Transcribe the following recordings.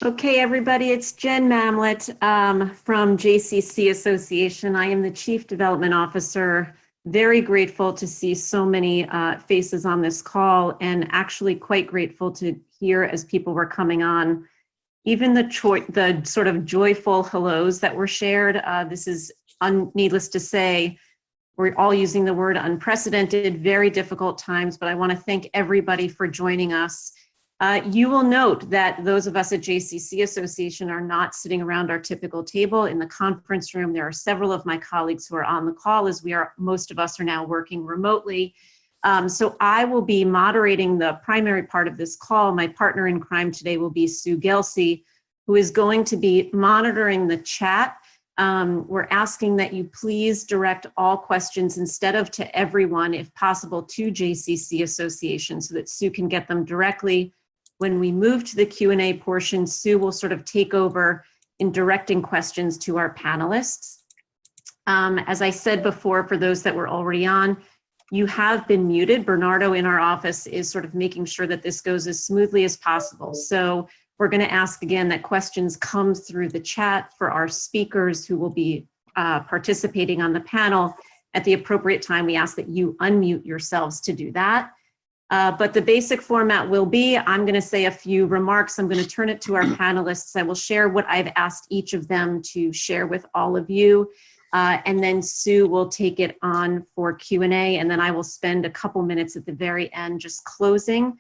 Okay, everybody, it's Jen Mamlett from JCC Association. I am the Chief Development Officer. Very grateful to see so many faces on this call, and actually quite grateful to hear as people were coming on, even the sort of joyful hellos that were shared. This is, needless to say, we're all using the word unprecedented, very difficult times, but I want to thank everybody for joining us. You will note that those of us at JCC Association are not sitting around our typical table in the conference room. There are several of my colleagues who are on the call, as most of us are now working remotely. So I will be moderating the primary part of this call. My partner in crime today will be Sue Gelsey, who is going to be monitoring the chat. We're asking that you please direct all questions instead of to everyone, if possible, to JCC Association so that Sue can get them directly. When we move to the Q&A portion, Sue will sort of take over in directing questions to our panelists. As I said before, for those that were already on, you have been muted. Bernardo in our office is sort of making sure that this goes as smoothly as possible. So we're going to ask again that questions come through the chat for our speakers who will be participating on the panel. At the appropriate time, we ask that you unmute yourselves to do that. But the basic format will be, I'm going to say a few remarks. I'm going to turn it to our panelists. I will share what I've asked each of them to share with all of you. And then Sue will take it on for Q&A, and then I will spend a couple minutes at the very end just closing.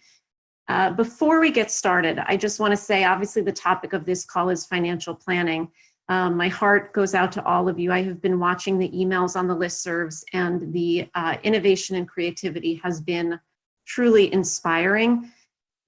Before we get started, I just want to say, obviously the topic of this call is financial planning. My heart goes out to all of you. I have been watching the emails on the listservs, and the innovation and creativity has been truly inspiring.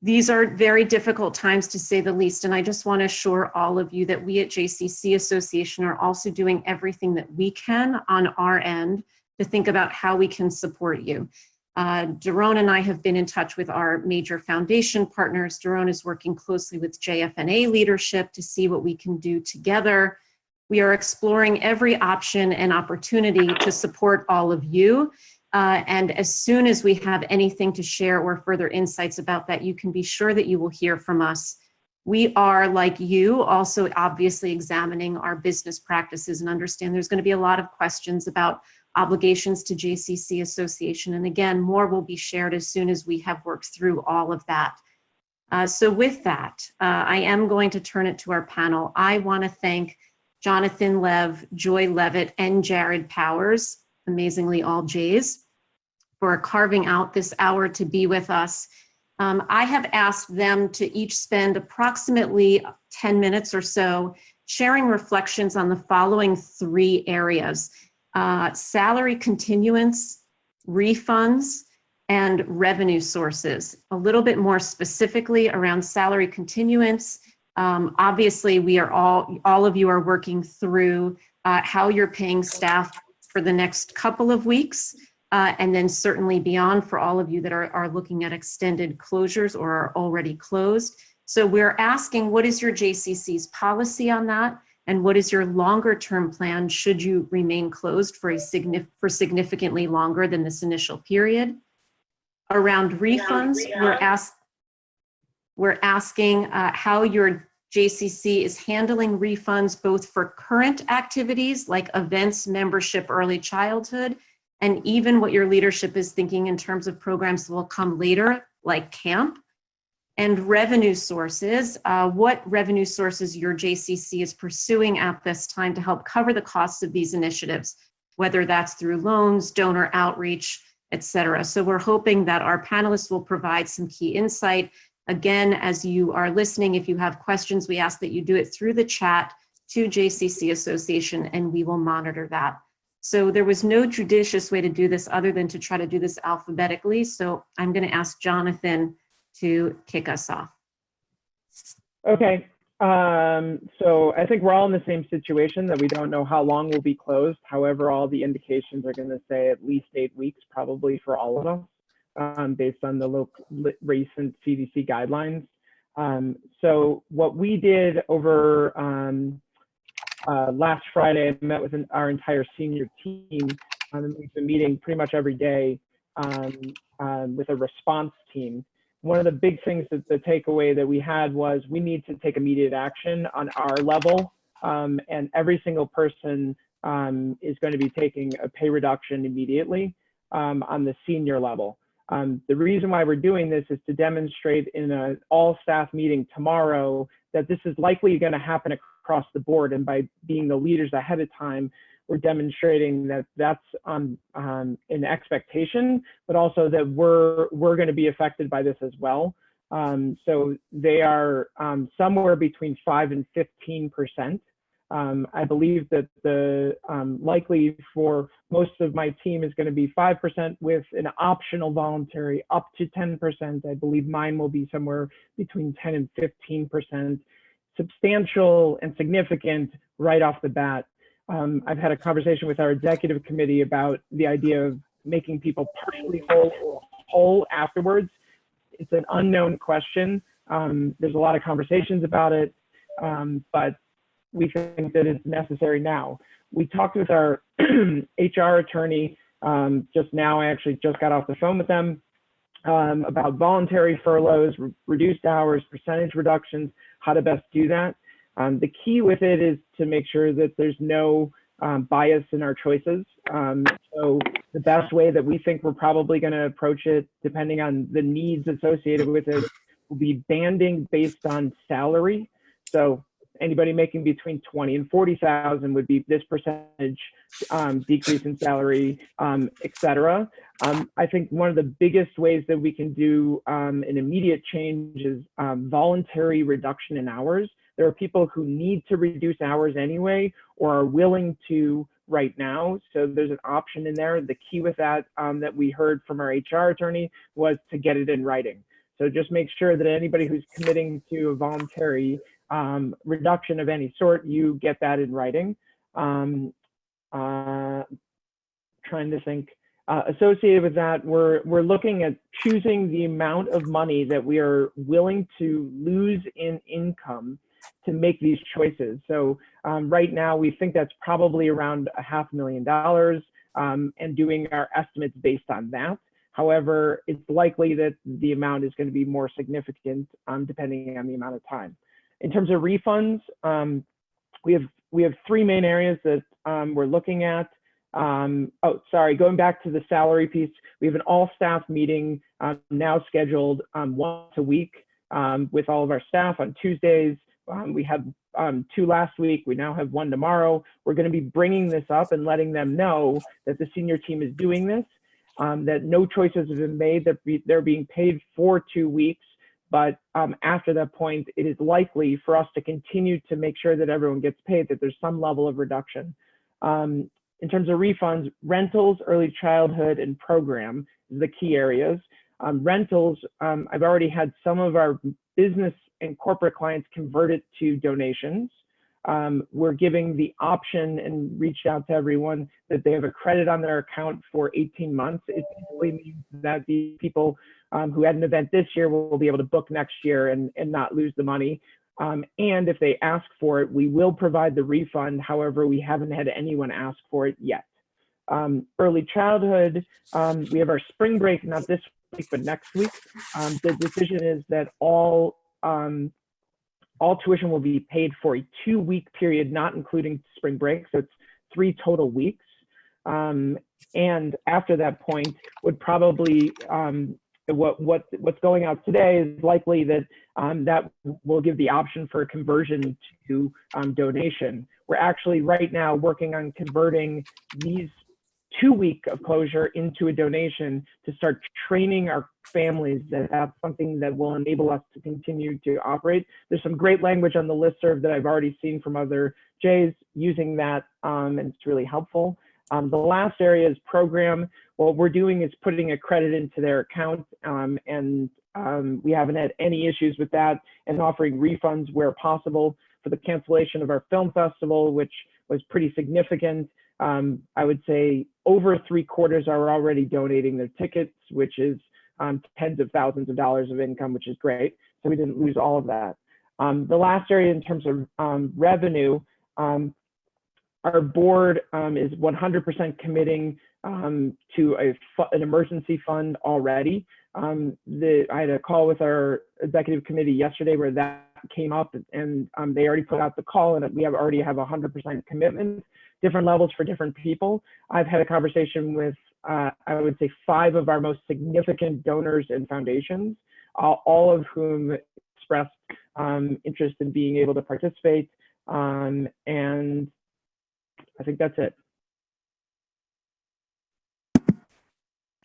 These are very difficult times, to say the least, and I just want to assure all of you that we at JCC Association are also doing everything that we can on our end to think about how we can support you. Daron and I have been in touch with our major foundation partners. Daron is working closely with JFNA leadership to see what we can do together. We are exploring every option and opportunity to support all of you. And as soon as we have anything to share or further insights about that, you can be sure that you will hear from us. We are, like you, also obviously examining our business practices and understand there's going to be a lot of questions about obligations to JCC Association. And again, more will be shared as soon as we have worked through all of that. So with that, I am going to turn it to our panel. I want to thank Jonathan Lev, Joy Levitt, and Jared Powers, amazingly all J's, for carving out this hour to be with us. I have asked them to each spend approximately 10 minutes or so sharing reflections on the following three areas: salary continuance, refunds, and revenue sources. A little bit more specifically around salary continuance. Obviously, we are all of you are working through how you're paying staff for the next couple of weeks, and then certainly beyond for all of you that are looking at extended closures or are already closed. So we're asking, what is your JCC's policy on that? And what is your longer term plan should you remain closed for significantly longer than this initial period? Around refunds, we're asking how your JCC is handling refunds both for current activities like events, membership, early childhood, and even what your leadership is thinking in terms of programs that will come later, like camp. And revenue sources, what revenue sources your JCC is pursuing at this time to help cover the costs of these initiatives, whether that's through loans, donor outreach, et cetera. So we're hoping that our panelists will provide some key insight. Again, as you are listening, if you have questions, we ask that you do it through the chat to JCC Association, and we will monitor that. So there was no judicious way to do this other than to try to do this alphabetically. So I'm going to ask Jonathan to kick us off. Okay, so I think we're all in the same situation that we don't know how long we'll be closed. However, all the indications are going to say at least 8 weeks, probably for all of us, based on the recent CDC guidelines. So what we did over last Friday, I met with our entire senior team, and we've been meeting pretty much every day with a response team. one of the big things that the takeaway that we had was we need to take immediate action on our level, and every single person is going to be taking a pay reduction immediately on the senior level. The reason why we're doing this is to demonstrate in an all-staff meeting tomorrow that this is likely going to happen across the board, and by being the leaders ahead of time, we're demonstrating that that's an expectation, but also that we're going to be affected by this as well. So they are somewhere between 5 and 15%. I believe that the likely for most of my team is going to be 5% with an optional voluntary up to 10%. I believe mine will be somewhere between 10 and 15%. Substantial and significant right off the bat. I've had a conversation with our executive committee about the idea of making people partially whole or whole afterwards. It's an unknown question. There's a lot of conversations about it, but we think that it's necessary now. We talked with our HR attorney just now. I actually just got off the phone with them about voluntary furloughs, reduced hours, percentage reductions, how to best do that. The key with it is to make sure that there's no bias in our choices. So the best way that we think we're probably going to approach it, depending on the needs associated with it, will be banding based on salary. So anybody making between 20 and 40,000 would be this percentage decrease in salary, et cetera. I think one of the biggest ways that we can do an immediate change is voluntary reduction in hours. There are people who need to reduce hours anyway, or are willing to right now. So there's an option in there. The key with that that we heard from our HR attorney was to get it in writing. So just make sure that anybody who's committing to a voluntary reduction of any sort, you get that in writing. Trying to think. Associated with that, we're looking at choosing the amount of money that we are willing to lose in income to make these choices. So right now, we think that's probably around $500,000 and doing our estimates based on that. However, it's likely that the amount is going to be more significant depending on the amount of time. In terms of refunds, we have three main areas that we're looking at. Going back to the salary piece, we have an all-staff meeting now scheduled once a week with all of our staff on Tuesdays. We had 2 last week. We now have 1 tomorrow. We're going to be bringing this up and letting them know that the senior team is doing this, that no choices have been made, that they're being paid for 2 weeks. But after that point, it is likely for us to continue to make sure that everyone gets paid, that there's some level of reduction. In terms of refunds, rentals, early childhood, and program is the key areas. Rentals, I've already had some of our business and corporate clients convert it to donations. We're giving the option and reached out to everyone that they have a credit on their account for 18 months. It basically means that the people who had an event this year will be able to book next year and not lose the money. And if they ask for it, we will provide the refund. However, we haven't had anyone ask for it yet. Early childhood, we have our spring break, not this week, but next week. The decision is that all tuition will be paid for a 2-week period, not including spring break. So it's 3 total weeks. And after that point would probably, what's going out today is likely that that will give the option for a conversion to donation. We're actually right now working on converting these 2 week of closure into a donation to start training our families that that's something that will enable us to continue to operate. There's some great language on the listserv that I've already seen from other J's using that, and it's really helpful. The last area is program. What we're doing is putting a credit into their account, and we haven't had any issues with that, and offering refunds where possible. For the cancellation of our film festival, which was pretty significant, I would say over 3/4 are already donating their tickets, which is tens of thousands of dollars of income, which is great. So we didn't lose all of that. The last area in terms of revenue, our board is 100% committing to an emergency fund already. I had a call with our executive committee yesterday where that came up, and they already put out the call, and we already have 100% commitment, different levels for different people. I've had a conversation with, I would say, 5 of our most significant donors and foundations, all of whom expressed interest in being able to participate. And I think that's it.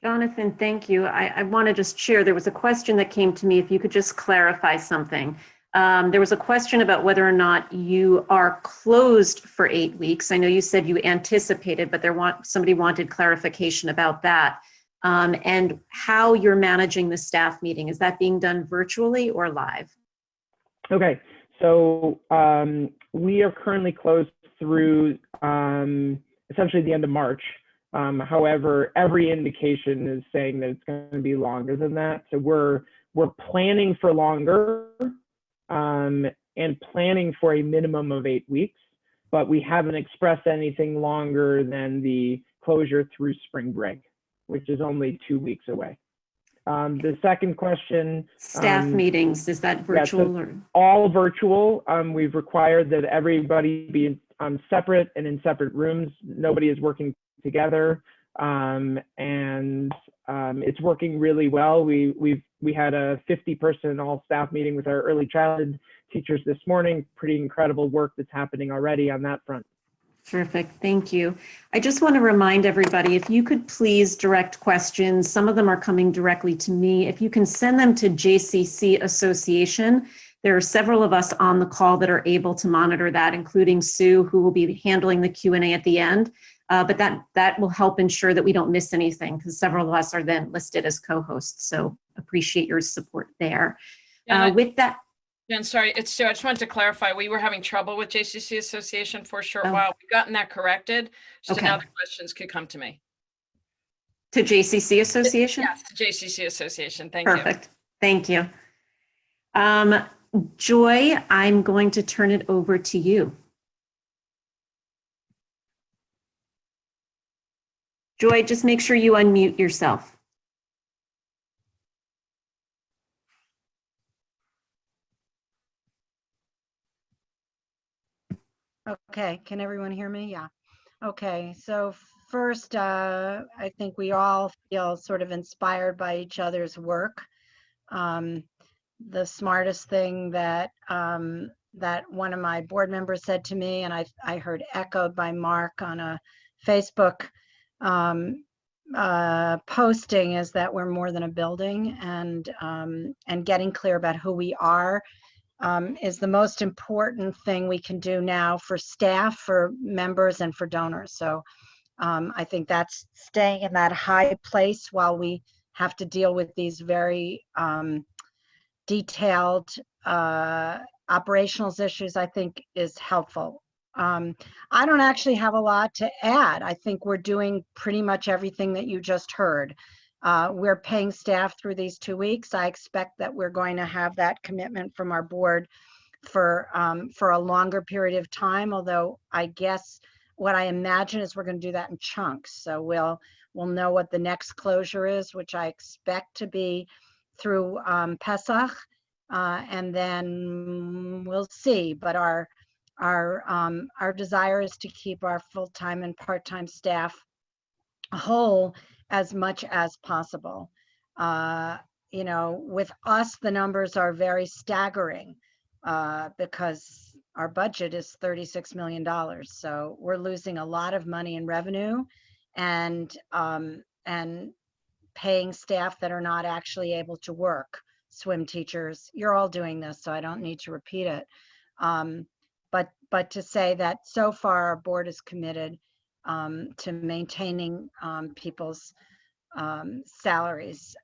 Jonathan, thank you. I want to just share, there was a question that came to me, if you could just clarify something. There was a question about whether or not you are closed for 8 weeks. I know you said you anticipated, but somebody wanted clarification about that. And how you're managing the staff meeting. Is that being done virtually or live? Okay, so we are currently closed through essentially the end of March. However, every indication is saying that it's going to be longer than that. So we're planning for longer and planning for a minimum of 8 weeks, but we haven't expressed anything longer than the closure through spring break, which is only 2 weeks away. The second question. Staff meetings, is that virtual? Yeah, so all virtual. We've required that everybody be separate and in separate rooms. Nobody is working together, and it's working really well. We had a 50-person all staff meeting with our early childhood teachers this morning. Pretty incredible work that's happening already on that front. Terrific, thank you. I just want to remind everybody, if you could please direct questions, some of them are coming directly to me. If you can send them to JCC Association, there are several of us on the call that are able to monitor that, including Sue, who will be handling the Q&A at the end. But that will help ensure that we don't miss anything, because several of us are then listed as co-hosts. So appreciate your support there. With that. Jen, sorry, it's Sue. I just wanted to clarify, we were having trouble with JCC Association for a short while. We've gotten that corrected, so now the questions could come to me. To JCC Association? Yes, to JCC Association. Thank you. Perfect. Thank you. Joy, I'm going to turn it over to you. Joy, just make sure you unmute yourself. Okay, can everyone hear me? Yeah. Okay, so first, I think we all feel sort of inspired by each other's work. The smartest thing that that one of my board members said to me, and I heard echoed by Mark on a Facebook posting, is that we're more than a building, and getting clear about who we are is the most important thing we can do now for staff, for members, and for donors. So I think that's staying in that high place while we have to deal with these very detailed operational issues, I think is helpful. I don't actually have a lot to add. I think we're doing pretty much everything that you just heard. We're paying staff through these 2 weeks. I expect that we're going to have that commitment from our board for a longer period of time, although I guess what I imagine is we're going to do that in chunks. So we'll know what the next closure is, which I expect to be through Pesach, and then we'll see. But our desire is to keep our full-time and part-time staff whole as much as possible. You know, with us, the numbers are very staggering because our budget is $36 million. So we're losing a lot of money in revenue and paying staff that are not actually able to work. Swim teachers, you're all doing this, so I don't need to repeat it. But to say that so far our board is committed to maintaining people's salaries.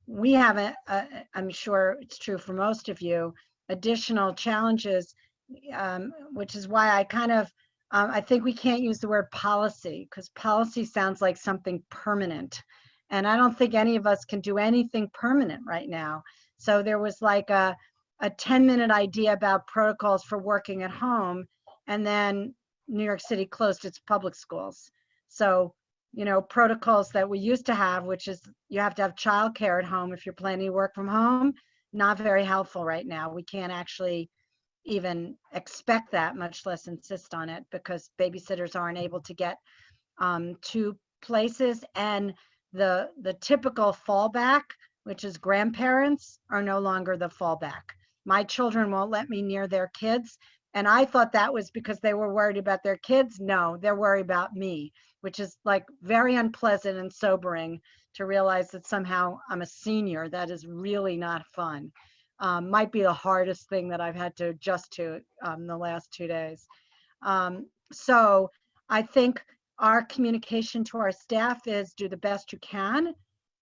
We haven't, I'm sure it's true for most of you, additional challenges, which is why I kind of, I think we can't use the word policy, because policy sounds like something permanent. And I don't think any of us can do anything permanent right now. So there was like a 10-minute idea about protocols for working at home, and then New York City closed its public schools. So protocols that we used to have, which is you have to have childcare at home if you're planning to work from home. Not very helpful right now. We can't actually even expect that, much less insist on it, because babysitters aren't able to get to places, and the typical fallback, which is grandparents, are no longer the fallback. My children won't let me near their kids, and I thought that was because they were worried about their kids. No, they're worried about me, which is like very unpleasant and sobering to realize that somehow I'm a senior. That is really not fun. Might be the hardest thing that I've had to adjust to the last 2 days. So I think our communication to our staff is do the best you can.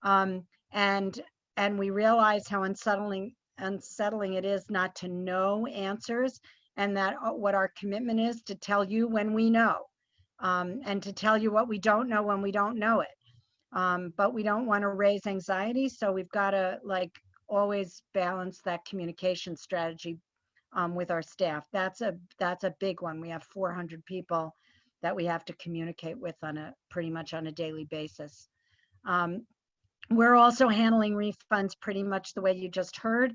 And we realize how unsettling it is not to know answers, and that what our commitment is to tell you when we know, and to tell you what we don't know when we don't know it. But we don't want to raise anxiety, so we've got to always balance that communication strategy with our staff. That's a big one. We have 400 people that we have to communicate with pretty much on a daily basis. We're also handling refunds pretty much the way you just heard.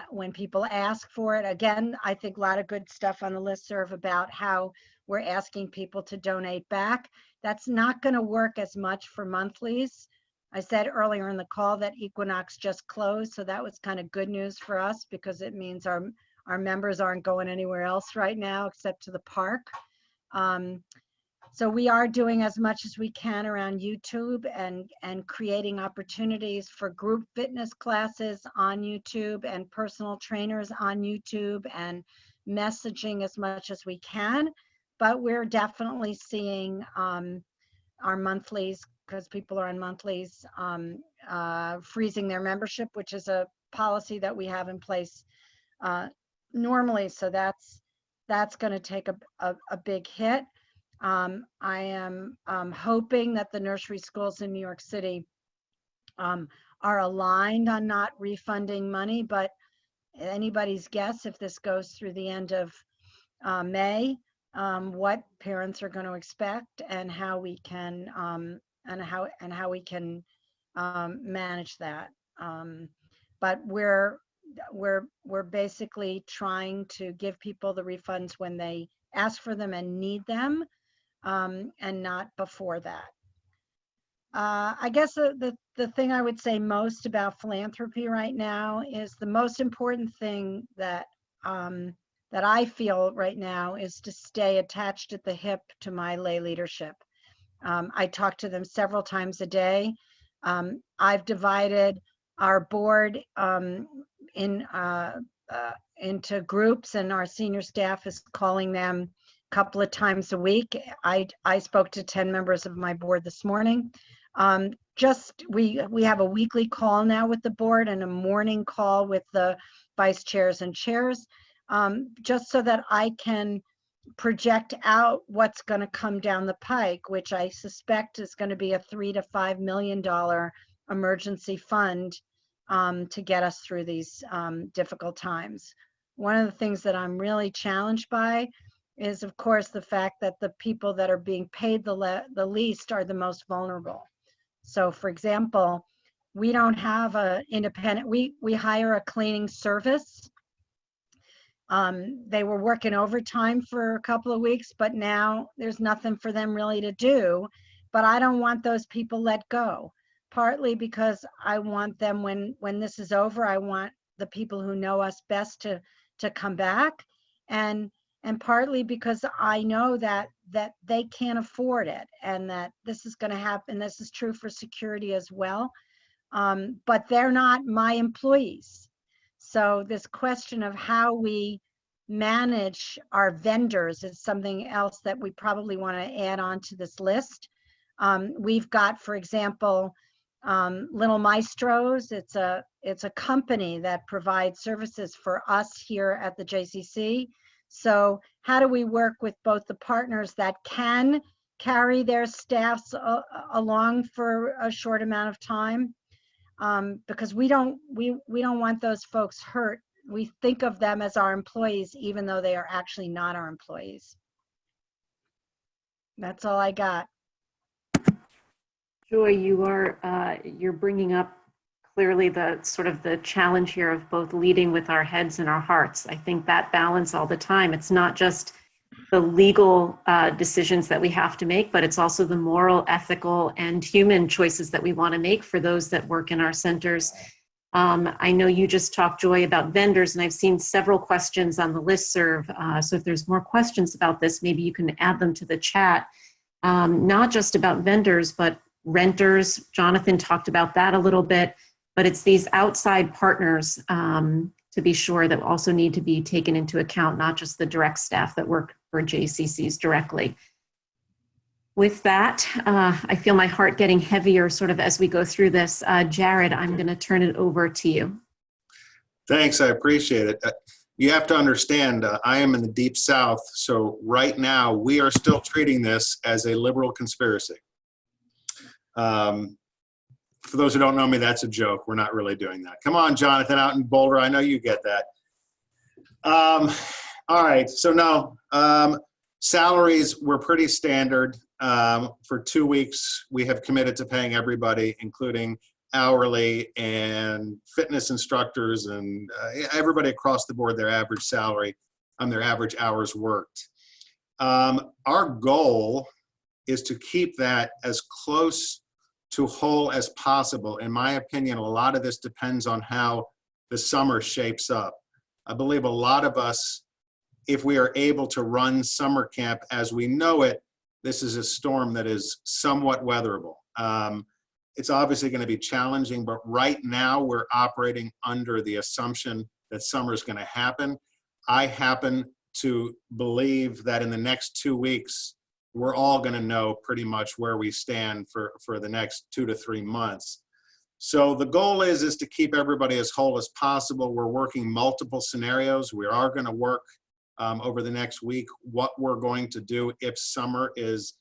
When people ask for it, again, I think a lot of good stuff on the listserv about how we're asking people to donate back. That's not going to work as much for monthlies. I said earlier in the call that Equinox just closed, so that was kind of good news for us, because it means our members aren't going anywhere else right now except to the park. So we are doing as much as we can around YouTube and creating opportunities for group fitness classes on YouTube and personal trainers on YouTube, and messaging as much as we can. But we're definitely seeing our monthlies, because people are on monthlies, freezing their membership, which is a policy that we have in place normally. So that's going to take a big hit. I am hoping that the nursery schools in New York City are aligned on not refunding money, but anybody's guess if this goes through the end of May, what parents are going to expect, and how we can manage that. But we're basically trying to give people the refunds when they ask for them and need them, and not before that. I guess the thing I would say most about philanthropy right now is the most important thing that I feel right now is to stay attached at the hip to my lay leadership. I talk to them several times a day. I've divided our board into groups, and our senior staff is calling them a couple of times a week. I spoke to 10 members of my board this morning. We have a weekly call now with the board and a morning call with the vice chairs and chairs, just so that I can project out what's going to come down the pike, which I suspect is going to be a $3 to $5 million emergency fund to get us through these difficult times. One of the things that I'm really challenged by is, of course, the fact that the people that are being paid the least are the most vulnerable. So, for example, we don't have a independent, we hire a cleaning service. They were working overtime for a couple of weeks, but now there's nothing for them really to do. But I don't want those people let go, partly because I want them, when this is over, I want the people who know us best to come back, and partly because I know that they can't afford it, and that this is going to happen. This is true for security as well, but they're not my employees. So this question of how we manage our vendors is something else that we probably want to add on to this list. We've got, for example, Little Maestros. It's a company that provides services for us here at the JCC. So how do we work with both the partners that can carry their staffs along for a short amount of time? Because we don't want those folks hurt. We think of them as our employees, even though they are actually not our employees. That's all I got. Joy, you're bringing up clearly the sort of the challenge here of both leading with our heads and our hearts. I think that balance all the time. It's not just the legal decisions that we have to make, but it's also the moral, ethical, and human choices that we want to make for those that work in our centers. I know you just talked, Joy, about vendors, and I've seen several questions on the listserv. So if there's more questions about this, maybe you can add them to the chat. Not just about vendors, but renters. Jonathan talked about that a little bit, but it's these outside partners to be sure that also need to be taken into account, not just the direct staff that work for JCCs directly. With that, I feel my heart getting heavier sort of as we go through this. Jared, I'm going to turn it over to you. Thanks, I appreciate it. You have to understand, I am in the Deep South, so right now we are still treating this as a liberal conspiracy. For those who don't know me, that's a joke. We're not really doing that. Come on, Jonathan, out in Boulder, I know you get that. All right, so no, salaries were pretty standard. For 2 weeks, we have committed to paying everybody, including hourly and fitness instructors and everybody across the board, their average salary and their average hours worked. Our goal is to keep that as close to whole as possible. In my opinion, a lot of this depends on how the summer shapes up. I believe a lot of us, if we are able to run summer camp as we know it, this is a storm that is somewhat weatherable. It's obviously going to be challenging, but right now we're operating under the assumption that summer is going to happen. I happen to believe that in the next 2 weeks, we're all going to know pretty much where we stand for the next 2 to 3 months. So the goal is to keep everybody as whole as possible. We're working multiple scenarios. We are going to work over the next week what we're going to do if summer is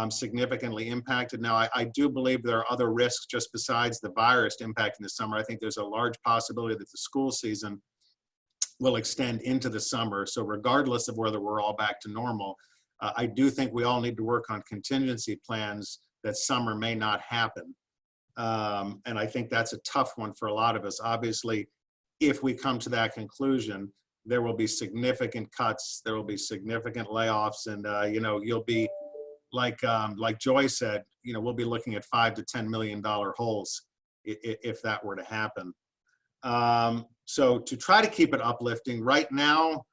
significantly impacted. Now, I do believe there are other risks just besides the virus impacting the summer. I think there's a large possibility that the school season will extend into the summer. So regardless of whether we're all back to normal, I do think we all need to work on contingency plans that summer may not happen. And I think that's a tough one for a lot of us. Obviously, if we come to that conclusion, there will be significant cuts, there will be significant layoffs, and you'll be like Joy said, we'll be looking at $5 to $10 million holes if that were to happen. So to try to keep it uplifting, right now,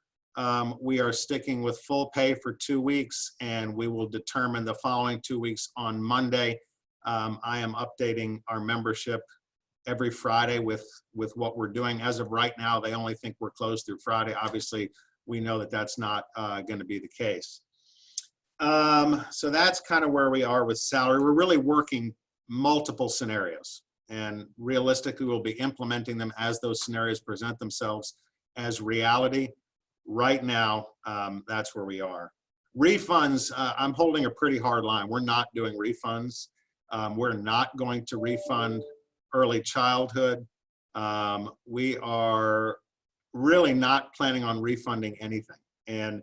we are sticking with full pay for 2 weeks, and we will determine the following 2 weeks on Monday. I am updating our membership every Friday with what we're doing. As of right now, they only think we're closed through Friday. Obviously, we know that that's not going to be the case. So that's kind of where we are with salary. We're really working multiple scenarios, and realistically, we'll be implementing them as those scenarios present themselves as reality. Right now, that's where we are. Refunds, I'm holding a pretty hard line. We're not doing refunds. We're not going to refund early childhood. We are really not planning on refunding anything. And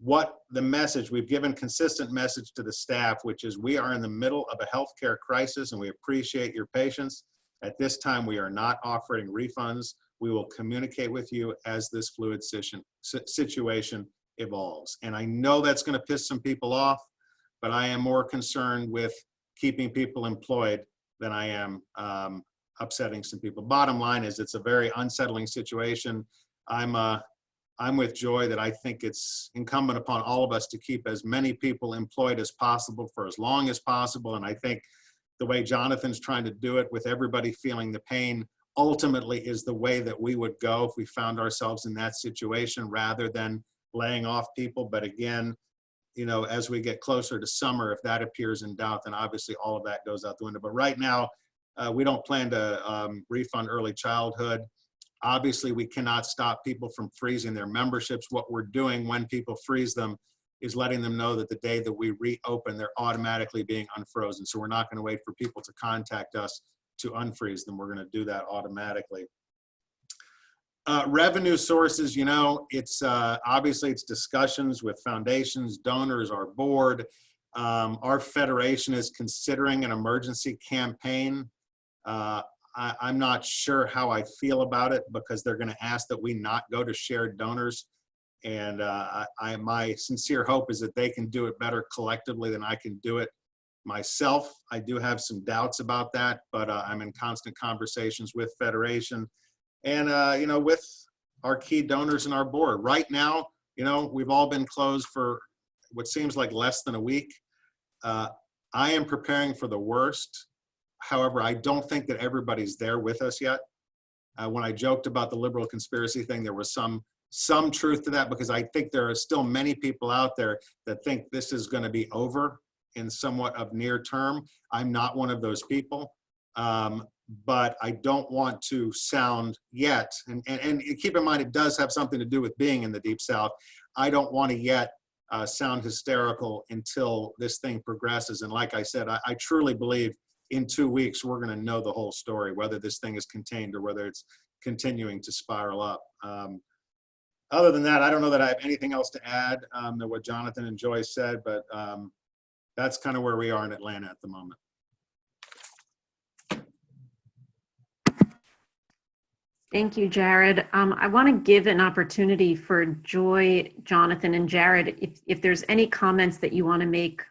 what the message, we've given consistent message to the staff, which is we are in the middle of a healthcare crisis and we appreciate your patience. At this time, we are not offering refunds. We will communicate with you as this fluid situation evolves. And I know that's going to piss some people off, but I am more concerned with keeping people employed than I am upsetting some people. Bottom line is it's a very unsettling situation. I'm with Joy that I think it's incumbent upon all of us to keep as many people employed as possible for as long as possible. And I think the way Jonathan's trying to do it with everybody feeling the pain ultimately is the way that we would go if we found ourselves in that situation rather than laying off people. But again, as we get closer to summer, if that appears in doubt, then obviously all of that goes out the window. But right now, we don't plan to refund early childhood. Obviously, we cannot stop people from freezing their memberships. What we're doing when people freeze them is letting them know that the day that we reopen, they're automatically being unfrozen. So we're not going to wait for people to contact us to unfreeze them. We're going to do that automatically. Revenue sources, it's obviously it's discussions with foundations, donors, our board. Our federation is considering an emergency campaign. I'm not sure how I feel about it because they're going to ask that we not go to shared donors. And my sincere hope is that they can do it better collectively than I can do it myself. I do have some doubts about that, but I'm in constant conversations with Federation and, you know, with our key donors and our board. Right now, you know, we've all been closed for what seems like less than a week. I am preparing for the worst. However, I don't think that everybody's there with us yet. When I joked about the liberal conspiracy thing, there was some truth to that, because I think there are still many people out there that think this is going to be over in somewhat of near term. I'm not one of those people, but I don't want to sound yet, and keep in mind, it does have something to do with being in the Deep South. I don't want to yet sound hysterical until this thing progresses. And like I said, I truly believe in 2 weeks, we're going to know the whole story, whether this thing is contained or whether it's continuing to spiral up. Other than that, I don't know that I have anything else to add to what Jonathan and Joyce said, but that's kind of where we are in Atlanta at the moment. Thank you, Jared. I want to give an opportunity for Joy, Jonathan, and Jared, if there's any comments that you want to make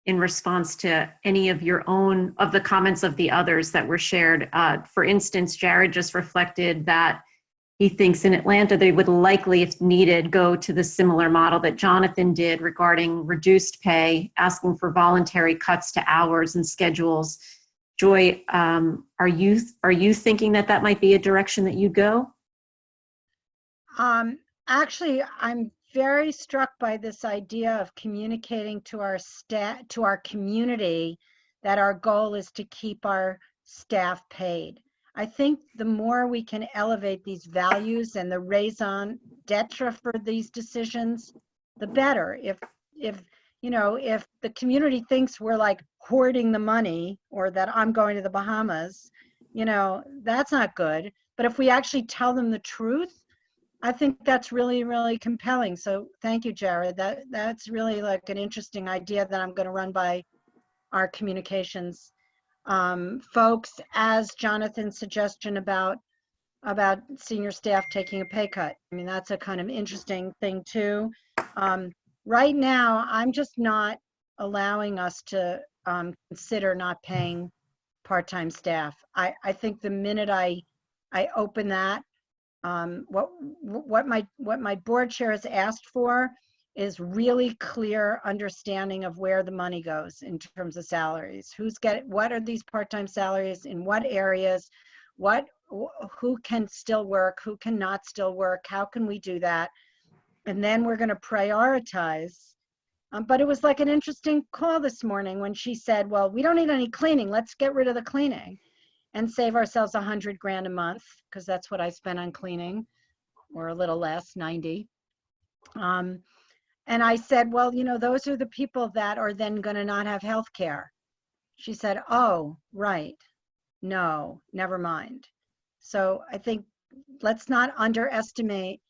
in response to any of your own, of the comments of the others that were shared. For instance, Jared just reflected that he thinks in Atlanta they would likely, if needed, go to the similar model that Jonathan did regarding reduced pay, asking for voluntary cuts to hours and schedules. Joy, are you thinking that that might be a direction that you go? Actually, I'm very struck by this idea of communicating to our staff, to our community, that our goal is to keep our staff paid. I think the more we can elevate these values and the raison d'etre for these decisions, the better. If you know, if the community thinks we're like hoarding the money, or that I'm going to the Bahamas, you know, that's not good. But if we actually tell them the truth, I think that's really, really compelling. So thank you, Jared. That's really like an interesting idea that I'm going to run by our communications folks, as Jonathan's suggestion about senior staff taking a pay cut. I mean, that's a kind of interesting thing too. Right now, I'm just not allowing us to consider not paying part-time staff. I think the minute I open that, what my board chair has asked for is really clear understanding of where the money goes in terms of salaries. What are these part-time salaries, in what areas, who can still work, who cannot still work, how can we do that? And then we're going to prioritize. But it was like an interesting call this morning when she said, well, we don't need any cleaning, let's get rid of the cleaning and save ourselves $100 grand a month, because that's what I spent on cleaning, or a little less, 90. And I said, well, you know, those are the people that are then going to not have health care. She said, oh, right. No, never mind. So I think let's not underestimate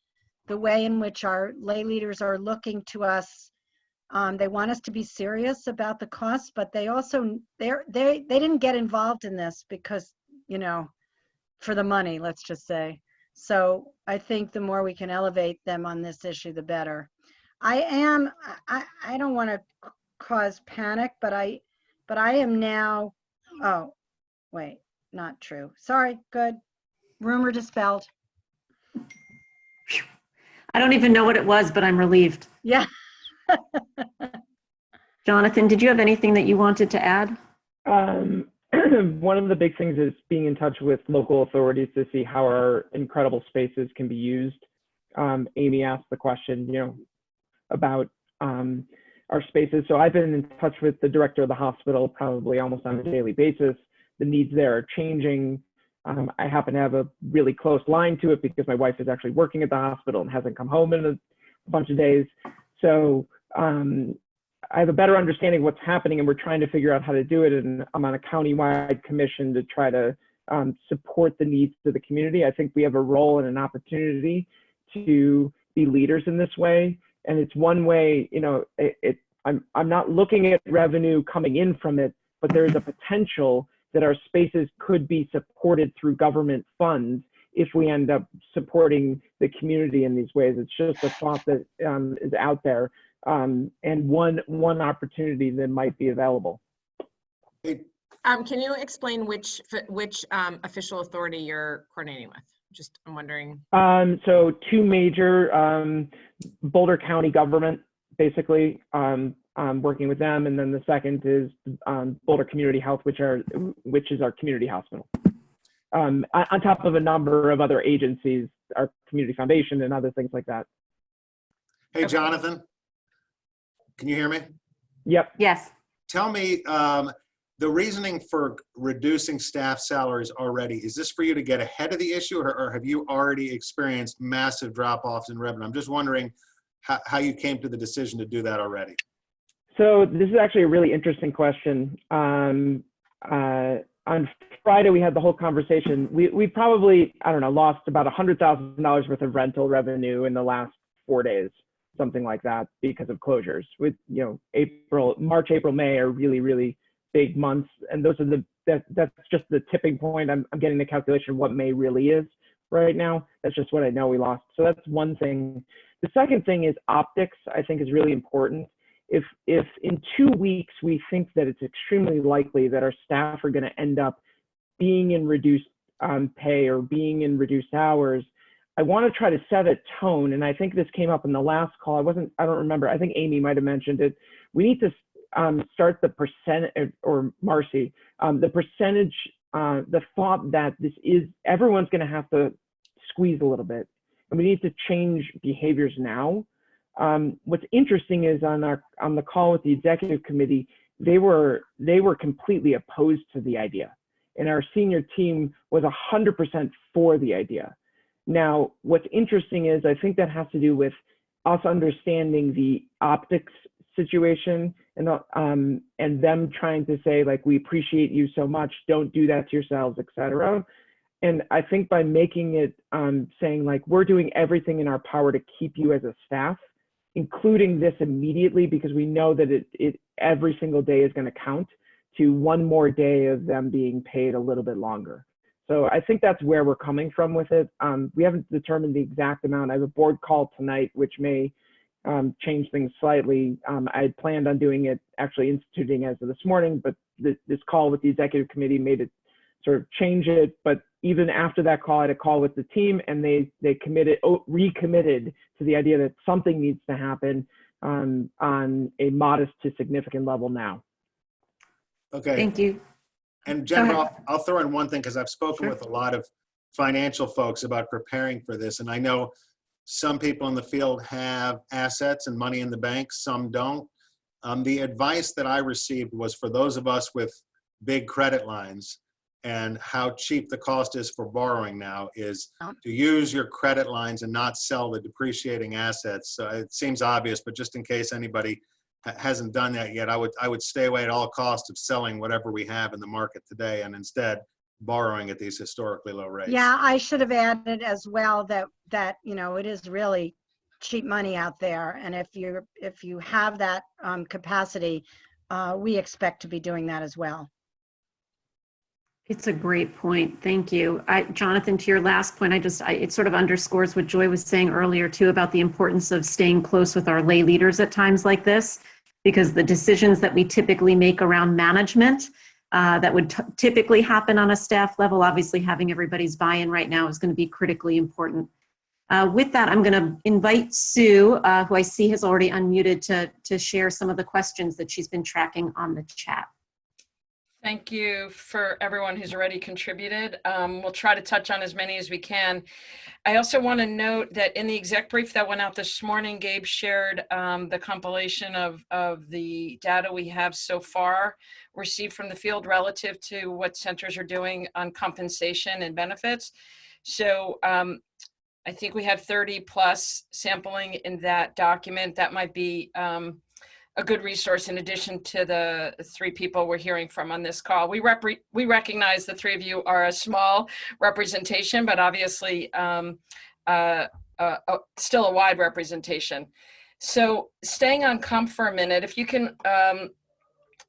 the way in which our lay leaders are looking to us. They want us to be serious about the costs, but they also, they didn't get involved in this because, you know, for the money, let's just say. So I think the more we can elevate them on this issue, the better. I don't want to cause panic, but I am now, oh, wait, not true. Sorry, good. Rumor dispelled. I don't even know what it was, but I'm relieved. Yeah. Jonathan, did you have anything that you wanted to add? One of the big things is being in touch with local authorities to see how our incredible spaces can be used. Amy asked the question, you know, about our spaces. So I've been in touch with the director of the hospital probably almost on a daily basis. The needs there are changing. I happen to have a really close line to it because my wife is actually working at the hospital and hasn't come home in a bunch of days. So I have a better understanding of what's happening, and we're trying to figure out how to do it. And I'm on a county-wide commission to try to support the needs of the community. I think we have a role and an opportunity to be leaders in this way. And it's one way, you know, it I'm not looking at revenue coming in from it, but there is a potential that our spaces could be supported through government funds if we end up supporting the community in these ways. It's just a thought that is out there, and one opportunity that might be available. Can you explain which official authority you're coordinating with? Just, I'm wondering. So two major, Boulder County government, basically, working with them, and then the second is Boulder Community Health, which is our community hospital. On top of a number of other agencies, our community foundation and other things like that. Hey, Jonathan, can you hear me? Yep. Yes. Tell me the reasoning for reducing staff salaries already. Is this for you to get ahead of the issue, or have you already experienced massive drop-offs in revenue? I'm just wondering how you came to the decision to do that already. So this is actually a really interesting question. On Friday, we had the whole conversation. We probably, I don't know, lost about $100,000 worth of rental revenue in the last 4 days, something like that, because of closures. With, you know, March, April, May are really, really big months, and those are that's just the tipping point. I'm getting the calculation of what May really is right now. That's just what I know we lost. So that's one thing. The second thing is optics, I think, is really important. If in 2 weeks we think that it's extremely likely that our staff are going to end up being in reduced pay or being in reduced hours, I want to try to set a tone. And I think this came up in the last call. I don't remember. I think Amy might have mentioned it. We need to start the percentage, or Marcy, the percentage, the thought that this is, everyone's going to have to squeeze a little bit, and we need to change behaviors now. What's interesting is on the call with the executive committee, they were completely opposed to the idea, and our senior team was 100% for the idea. Now, what's interesting is I think that has to do with us understanding the optics situation, and them trying to say, like, we appreciate you so much, don't do that to yourselves, etc. And I think by making it saying, like, we're doing everything in our power to keep you as a staff, including this immediately, because we know that it every single day is going to count, to one more day of them being paid a little bit longer. So I think that's where we're coming from with it. We haven't determined the exact amount. I have a board call tonight, which may change things slightly. I had planned on doing it, actually instituting as of this morning, but this call with the executive committee made it sort of change it. But even after that call, I had a call with the team, and they recommitted to the idea that something needs to happen on a modest to significant level now. Okay. Thank you. And Jennifer, I'll throw in one thing, because I've spoken with a lot of financial folks about preparing for this, and I know some people in the field have assets and money in the bank, some don't. The advice that I received was for those of us with big credit lines, and how cheap the cost is for borrowing now, is to use your credit lines and not sell the depreciating assets. It seems obvious, but just in case anybody hasn't done that yet, I would stay away at all costs of selling whatever we have in the market today, and instead borrowing at these historically low rates. Yeah, I should have added as well that you know, it is really cheap money out there, and if you have that capacity, we expect to be doing that as well. It's a great point. Thank you. Jonathan, to your last point, it sort of underscores what Joy was saying earlier too, about the importance of staying close with our lay leaders at times like this, because the decisions that we typically make around management that would typically happen on a staff level, obviously having everybody's buy-in right now is going to be critically important. With that, I'm going to invite Sue, who I see has already unmuted, to share some of the questions that she's been tracking on the chat. Thank you for everyone who's already contributed. We'll try to touch on as many as we can. I also want to note that in the exec brief that went out this morning, Gabe shared the compilation of the data we have so far received from the field relative to what centers are doing on compensation and benefits. So I think we had 30 plus sampling in that document. That might be a good resource in addition to the 3 people we're hearing from on this call. We recognize the 3 of you are a small representation, but obviously still a wide representation. So staying on comp for a minute, if you can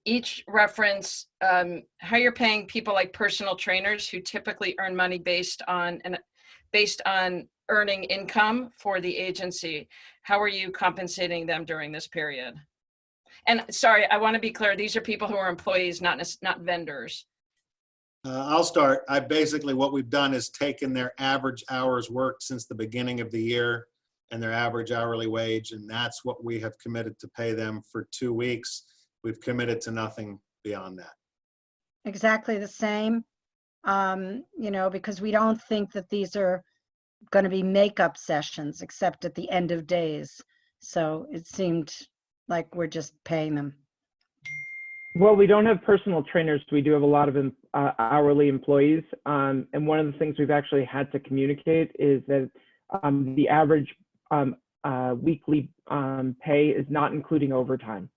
each reference how you're paying people like personal trainers who typically earn money based on earning income for the agency. How are you compensating them during this period? And sorry, I want to be clear. These are people who are employees, not vendors. I'll start. What we've done is taken their average hours worked since the beginning of the year and their average hourly wage, and that's what we have committed to pay them for 2 weeks. We've committed to nothing beyond that. Exactly the same, because we don't think that these are going to be makeup sessions except at the end of days. So it seemed like we're just paying them. Well, we don't have personal trainers. We do have a lot of hourly employees. And one of the things we've actually had to communicate is that the average weekly pay is not including overtime.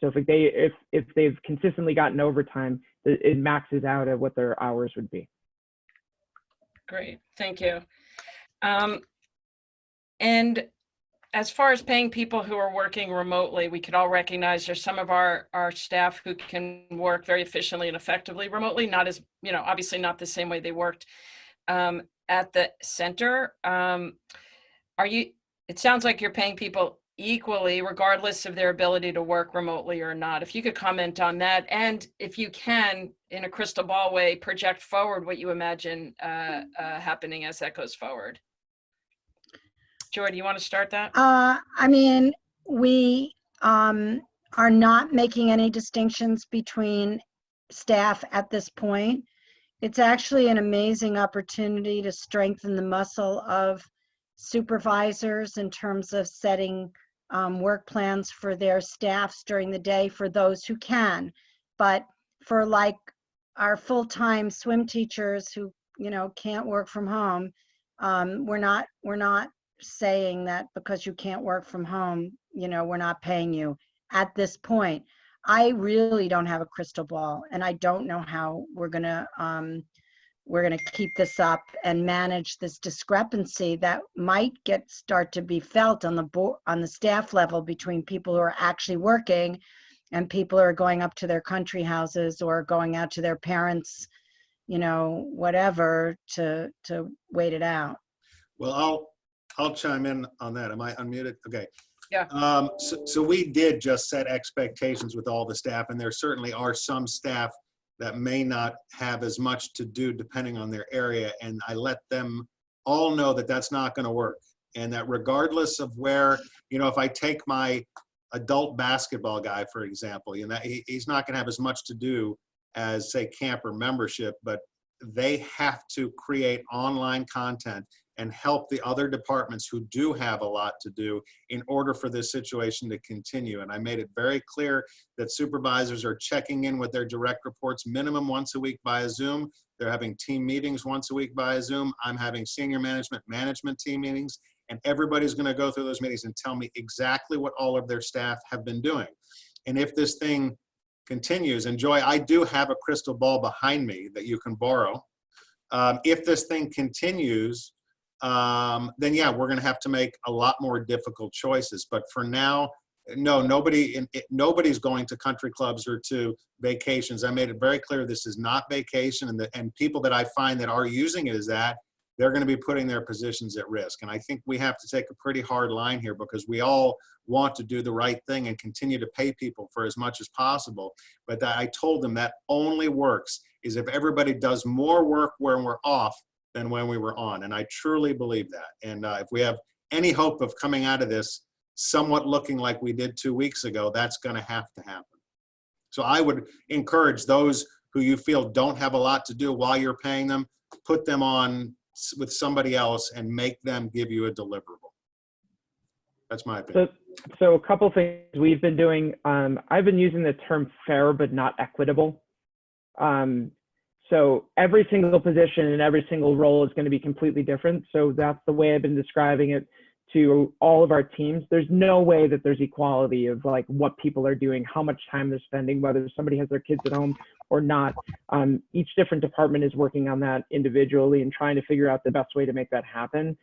So if they've consistently gotten overtime, it maxes out at what their hours would be. Great, thank you. And as far as paying people who are working remotely, we could all recognize there's some of our staff who can work very efficiently and effectively remotely, not as, obviously not the same way they worked at the center. It sounds like you're paying people equally, regardless of their ability to work remotely or not. If you could comment on that, and if you can, in a crystal ball way, project forward what you imagine happening as that goes forward. Joy, do you want to start that? We are not making any distinctions between staff at this point. It's actually an amazing opportunity to strengthen the muscle of supervisors in terms of setting work plans for their staffs during the day for those who can. But for like our full-time swim teachers who, can't work from home, we're not saying that because you can't work from home, we're not paying you at this point. I really don't have a crystal ball, and I don't know how we're gonna keep this up and manage this discrepancy that might start to be felt on the staff level between people who are actually working and people who are going up to their country houses or going out to their parents, whatever, to wait it out. Well, I'll chime in on that. Am I unmuted? Okay. Yeah. So we did just set expectations with all the staff, and there certainly are some staff that may not have as much to do depending on their area. And I let them all know that that's not going to work. And that regardless of where, if I take my adult basketball guy, for example, he's not going to have as much to do as, say, camp or membership, but they have to create online content and help the other departments who do have a lot to do in order for this situation to continue. And I made it very clear that supervisors are checking in with their direct reports minimum once a week via Zoom. They're having team meetings once a week via Zoom. I'm having senior management team meetings, and everybody's going to go through those meetings and tell me exactly what all of their staff have been doing. And if this thing continues, and Joy, I do have a crystal ball behind me that you can borrow. If this thing continues, then yeah, we're going to have to make a lot more difficult choices. But for now, no, nobody's going to country clubs or to vacations. I made it very clear this is not vacation, and people that I find that are using it as that, they're going to be putting their positions at risk. And I think we have to take a pretty hard line here, because we all want to do the right thing and continue to pay people for as much as possible. But I told them that only works is if everybody does more work when we're off than when we were on. And I truly believe that. And if we have any hope of coming out of this somewhat looking like we did 2 weeks ago, that's going to have to happen. So I would encourage those who you feel don't have a lot to do while you're paying them, put them on with somebody else and make them give you a deliverable. That's my opinion. So a couple things we've been doing. I've been using the term fair but not equitable. So every single position and every single role is going to be completely different. So that's the way I've been describing it to all of our teams, there's no way that there's equality of like what people are doing, how much time they're spending, whether somebody has their kids at home or not. Each different department is working on that individually and trying to figure out the best way to make that happen.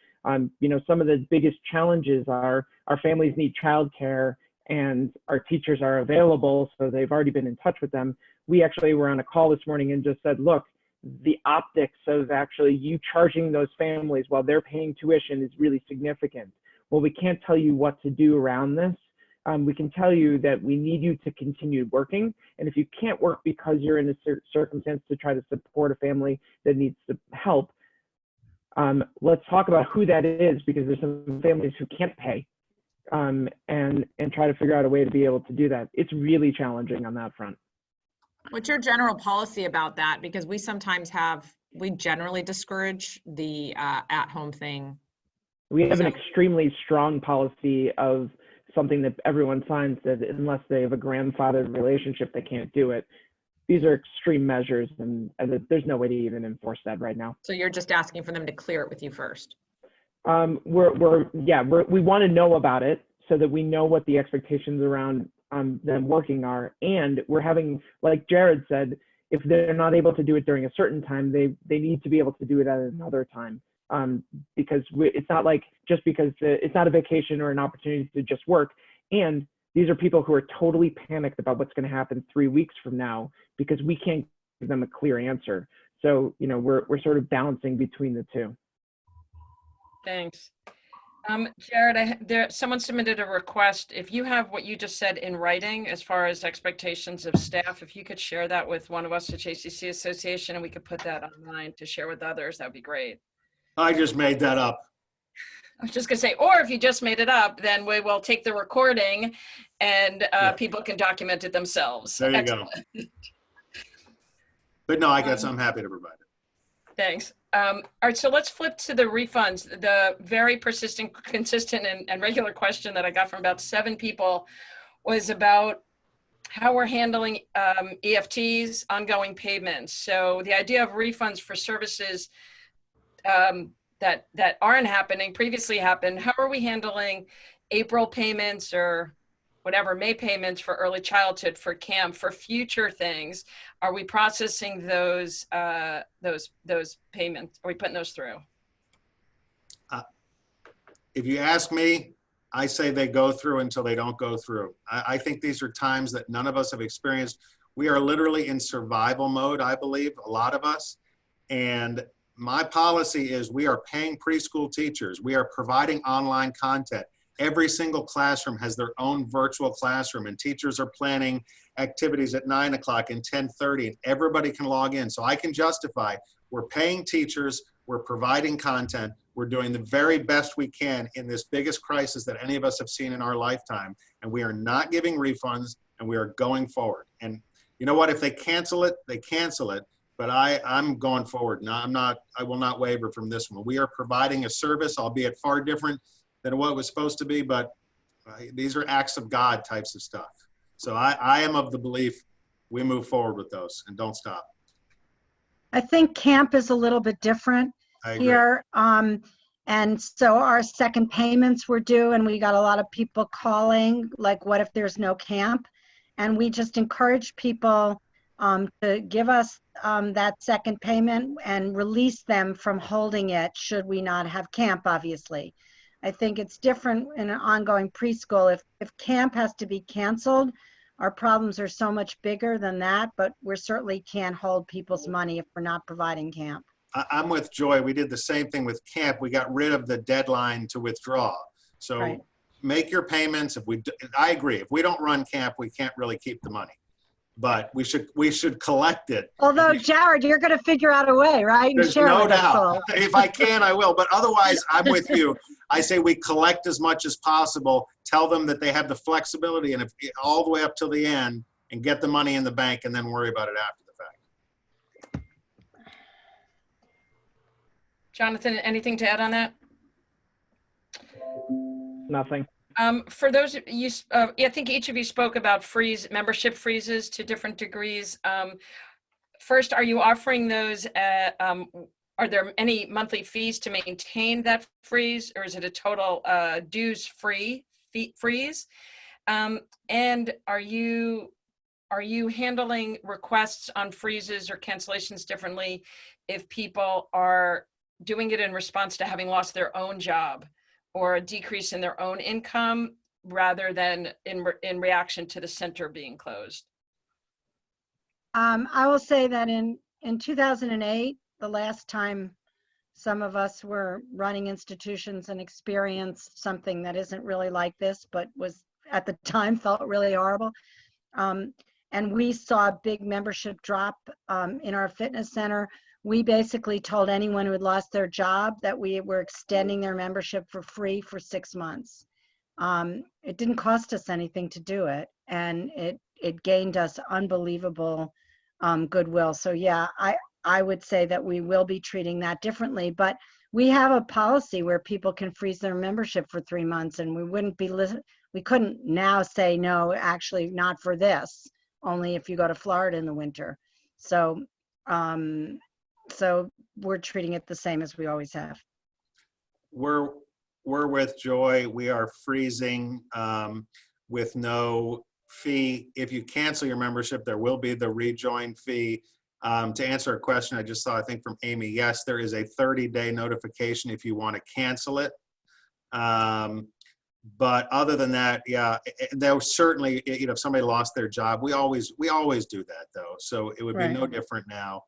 You know, some of the biggest challenges are our families need childcare and our teachers are available, so they've already been in touch with them. We actually were on a call this morning and just said, look, the optics of actually you charging those families while they're paying tuition is really significant. Well, we can't tell you what to do around this. We can tell you that we need you to continue working. And if you can't work because you're in a circumstance to try to support a family that needs the help, let's talk about who that is, because there's some families who can't pay, and try to figure out a way to be able to do that. It's really challenging on that front. What's your general policy about that? Because we sometimes we generally discourage the at-home thing. We have an extremely strong policy of something that everyone signs that unless they have a grandfathered relationship, they can't do it. These are extreme measures, and there's no way to even enforce that right now. So you're just asking for them to clear it with you first? We want to know about it so that we know what the expectations around them working are. And we're having, like Jared said, if they're not able to do it during a certain time, they need to be able to do it at another time. Because it's not like just because it's not a vacation or an opportunity to just work. And these are people who are totally panicked about what's going to happen 3 weeks from now because we can't give them a clear answer. So, you know, we're sort of balancing between the two. Thanks. Jared, someone submitted a request. If you have what you just said in writing, as far as expectations of staff, if you could share that with one of us at JCC Association and we could put that online to share with others, that'd be great. I just made that up. I was just gonna say, or if you just made it up, then we will take the recording and people can document it themselves. There you Excellent. go. But no, I'm happy to provide it. Thanks. All right, so let's flip to the refunds. The very persistent, consistent, and regular question that I got from about 7 people was about how we're handling EFTs, ongoing payments. So the idea of refunds for services that aren't happening, previously happened, how are we handling April payments or whatever, May payments for early childhood, for camp, for future things? Are we processing those payments? Are we putting those through? If you ask me, I say they go through until they don't go through. I think these are times that none of us have experienced. We are literally in survival mode, I believe, a lot of us. And my policy is we are paying preschool teachers. We are providing online content. Every single classroom has their own virtual classroom, and teachers are planning activities at 9 o'clock and 10:30, and everybody can log in. So I can justify we're paying teachers, we're providing content, we're doing the very best we can in this biggest crisis that any of us have seen in our lifetime, and we are not giving refunds, and we are going forward. And you know what? If they cancel it, they cancel it. But I'm going forward. No, I will not waver from this one. We are providing a service, albeit far different than what it was supposed to be, but these are acts of God types of stuff. So I am of the belief we move forward with those and don't stop. I think camp is a little bit different here. And so our second payments were due and we got a lot of people calling, like, what if there's no camp? And we just encourage people to give us that second payment and release them from holding it should we not have camp, obviously. I think it's different in an ongoing preschool. If camp has to be canceled, our problems are so much bigger than that, but we certainly can't hold people's money if we're not providing camp. I'm with Joy. We did the same thing with camp. We got rid of the deadline to withdraw. So Right. Make your payments. I agree. If we don't run camp, we can't really keep the money. But we should collect it. Although, Jared, you're going to figure out a way, right? And There's share no with us doubt. all. If I can, I will. But otherwise, I'm with you. I say we collect as much as possible. Tell them that they have the flexibility, and if all the way up till the end, and get the money in the bank, and then worry about it after the fact. Jonathan, anything to add on that? Nothing. For those of you, I think each of you spoke about membership freezes to different degrees. First, are you offering those are there any monthly fees to maintain that freeze, or is it a total dues freeze? And are you handling requests on freezes or cancellations differently if people are doing it in response to having lost their own job or a decrease in their own income rather than in reaction to the center being closed? I will say that in 2008, the last time some of us were running institutions and experienced something that isn't really like this, but was at the time felt really horrible. And we saw a big membership drop in our fitness center. We basically told anyone who had lost their job that we were extending their membership for free for 6 months. It didn't cost us anything to do it, and it gained us unbelievable goodwill. So yeah, I would say that we will be treating that differently, but we have a policy where people can freeze their membership for 3 months, and we couldn't now say, no, actually not for this, only if you go to Florida in the winter. So, so we're treating it the same as we always have. We're with Joy. We are freezing with no fee. If you cancel your membership, there will be the rejoin fee. To answer a question I just saw, I think from Amy, yes, there is a 30-day notification if you want to cancel it. But other than that, yeah, there was certainly, if somebody lost their job, we always do that though. So it would be no different now.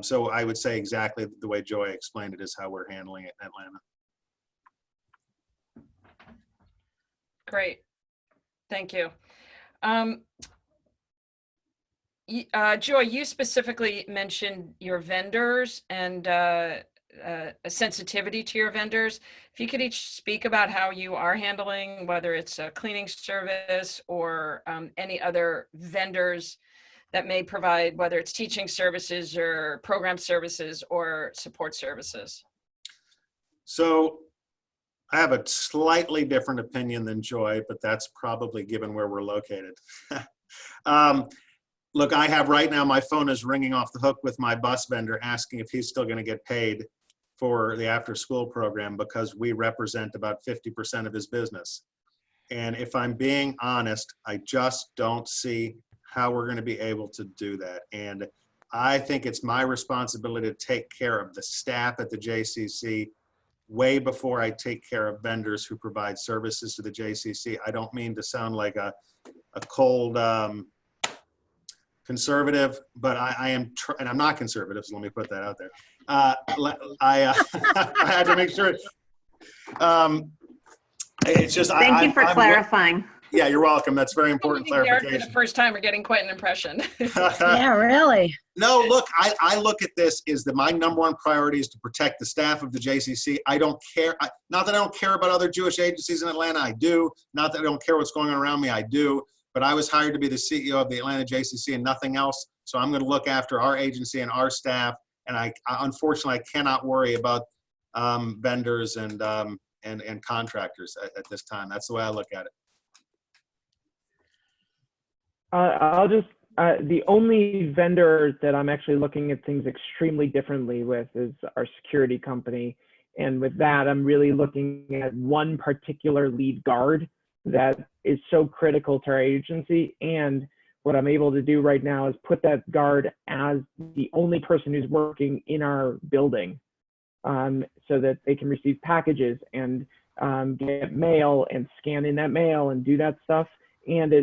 So I would say exactly the way Joy explained it is how we're handling it in Atlanta. Great, thank you. Joy, you specifically mentioned your vendors and a sensitivity to your vendors. If you could each speak about how you are handling, whether it's a cleaning service or any other vendors that may provide, whether it's teaching services or program services or support services. So I have a slightly different opinion than Joy, but that's probably given where we're located. Look, I have right now, my phone is ringing off the hook with my bus vendor asking if he's still going to get paid for the after school program because we represent about 50% of his business. And if I'm being honest, I just don't see how we're going to be able to do that. And I think it's my responsibility to take care of the staff at the JCC way before I take care of vendors who provide services to the JCC. I don't mean to sound like a cold conservative, but I am, and I'm not conservative, so let me put that out there. I had to make sure. It's just, Thank you for clarifying. Yeah, you're welcome. That's very important clarification. For the first time, we're getting quite an impression. Yeah, really. No, look, I look at this as that my number one priority is to protect the staff of the JCC. I don't care. Not that I don't care about other Jewish agencies in Atlanta. I do. Not that I don't care what's going on around me. I do. But I was hired to be the CEO of the Atlanta JCC and nothing else. So I'm going to look after our agency and our staff. And I unfortunately, I cannot worry about vendors and contractors at this time. That's the way I look at it. I'll just, the only vendor that I'm actually looking at things extremely differently with is our security company. And with that, I'm really looking at one particular lead guard that is so critical to our agency. And what I'm able to do right now is put that guard as the only person who's working in our building so that they can receive packages and get mail and scan in that mail and do that stuff. And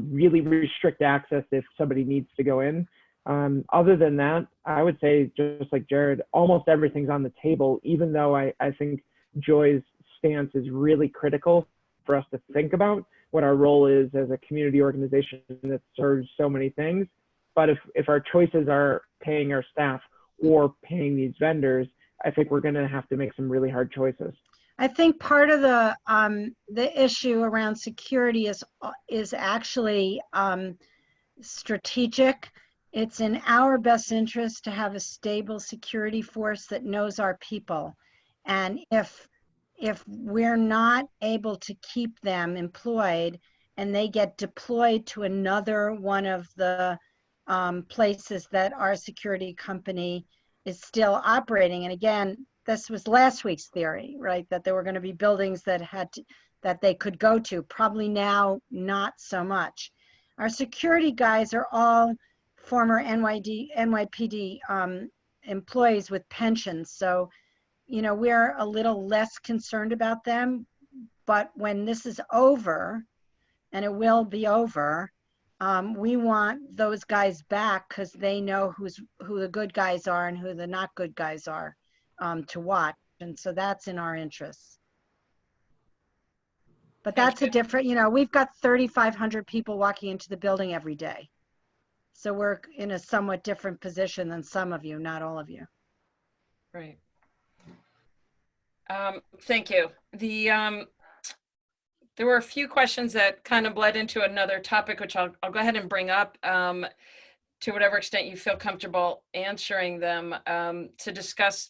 really restrict access if somebody needs to go in. Other than that, I would say, just like Jared, almost everything's on the table, even though I think Joy's stance is really critical for us to think about what our role is as a community organization that serves so many things. But if our choices are paying our staff or paying these vendors, I think we're gonna have to make some really hard choices. I think part of the issue around security is actually strategic. It's in our best interest to have a stable security force that knows our people. And if we're not able to keep them employed and they get deployed to another one of the places that our security company is still operating. And again, this was last week's theory, right? That there were going to be buildings that that they could go to. Probably now, not so much. Our security guys are all former NYPD employees with pensions. So, you know, we're a little less concerned about them. But when this is over, and it will be over, we want those guys back because they know who the good guys are and who the not good guys are to watch. And so that's in our interests. But that's a different, you know, we've got 3,500 people walking into the building every day. So we're in a somewhat different position than some of you, not all of you. Right. Thank you. There were a few questions that kind of bled into another topic, which I'll go ahead and bring up to whatever extent you feel comfortable answering them, to discuss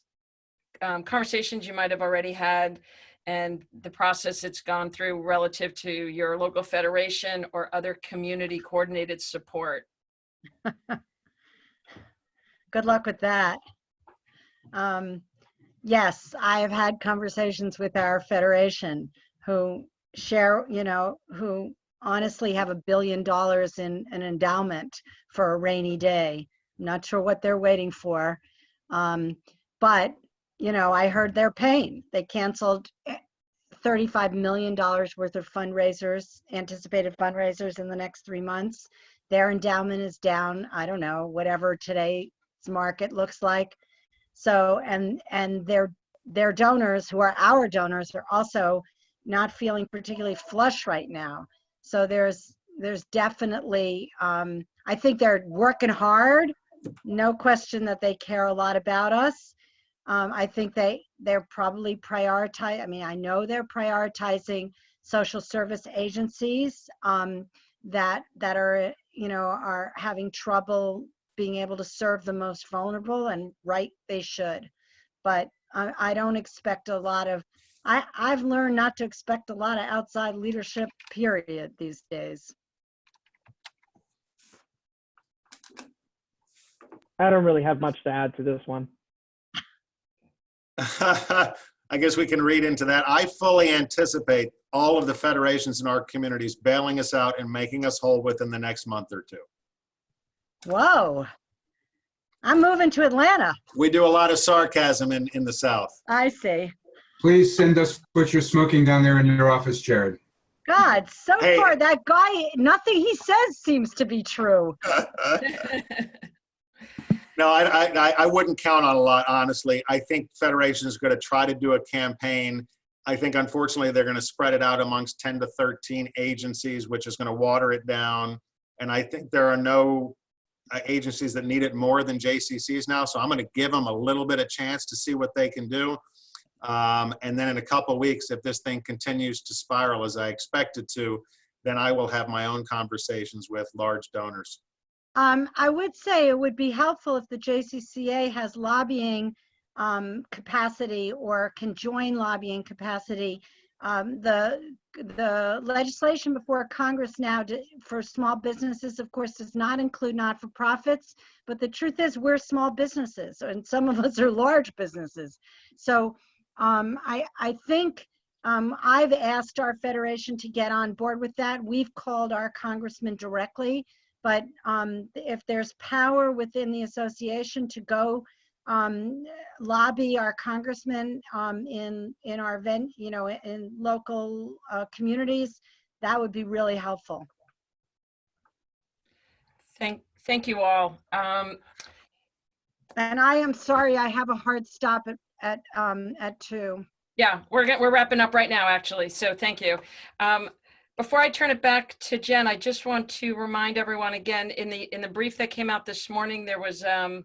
conversations you might have already had and the process it's gone through relative to your local federation or other community coordinated support. Good luck with that. Yes, I have had conversations with our federation who share, you know, who honestly have $1 billion in an endowment for a rainy day. I'm not sure what they're waiting for. But, you know, I heard their pain. They canceled $35 million worth of fundraisers, anticipated fundraisers in the next 3 months. Their endowment is down, I don't know, whatever today's market looks like. So, and their donors, who are our donors, are also not feeling particularly flush right now. So there's definitely, I think they're working hard. No question that they care a lot about us. I think they're probably prioritize. I mean, I know they're prioritizing social service agencies that are, you know, are having trouble being able to serve the most vulnerable, and right, they should. But I don't expect a lot of, I've learned not to expect a lot of outside leadership, period, these days. I don't really have much to add to this one. I guess we can read into that. I fully anticipate all of the federations in our communities bailing us out and making us whole within the next month or two. Whoa. I'm moving to Atlanta. We do a lot of sarcasm in the South. I see. Please send us what you're smoking down there in your office, Jared. God, so Hey. far, that guy, nothing he says seems to be true. No, I wouldn't count on a lot, honestly. I think Federation is going to try to do a campaign. I think, unfortunately, they're going to spread it out amongst 10 to 13 agencies, which is going to water it down. And I think there are no agencies that need it more than JCCs now. So I'm going to give them a little bit of chance to see what they can do. And then in a couple of weeks, if this thing continues to spiral as I expect it to, then I will have my own conversations with large donors. I would say it would be helpful if the JCCA has lobbying capacity or can join lobbying capacity. The legislation before Congress now for small businesses, of course, does not include not-for-profits, but the truth is we're small businesses and some of us are large businesses. So I think I've asked our federation to get on board with that. We've called our congressman directly. But if there's power within the association to go lobby our congressmen in our event, you know, in local communities, that would be really helpful. Thank you all. And I am sorry, I have a hard stop at 2. Yeah, we're wrapping up right now, actually. So thank you. Before I turn it back to Jen, I just want to remind everyone again, in the brief that came out this morning, there was an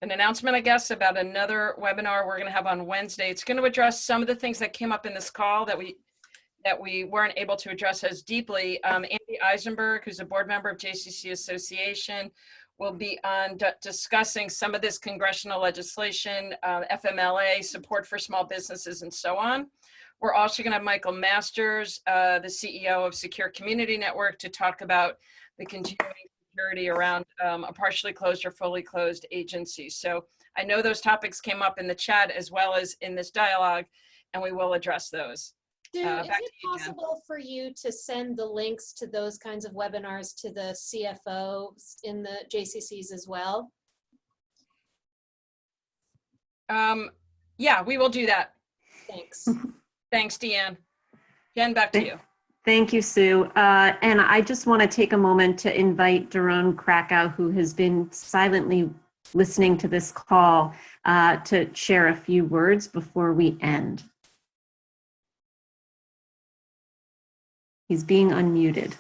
announcement, I guess, about another webinar we're going to have on Wednesday. It's going to address some of the things that came up in this call that we weren't able to address as deeply. Andy Eisenberg, who's a board member of JCC Association, will be on discussing some of this congressional legislation, FMLA, support for small businesses, and so on. We're also going to have Michael Masters, the CEO of Secure Community Network, to talk about the continuing security around a partially closed or fully closed agency. So I know those topics came up in the chat as well as in this dialogue, and we will address those. Sue, is back it to you, Jen. possible for you to send the links to those kinds of webinars to the CFOs in the JCCs as well? Yeah, we will do that. Thanks. Thanks, Deanne. Jen, back to you. Thank you, Sue. And I just want to take a moment to invite Daron Krakow, who has been silently listening to this call, to share a few words before we end. He's being unmuted.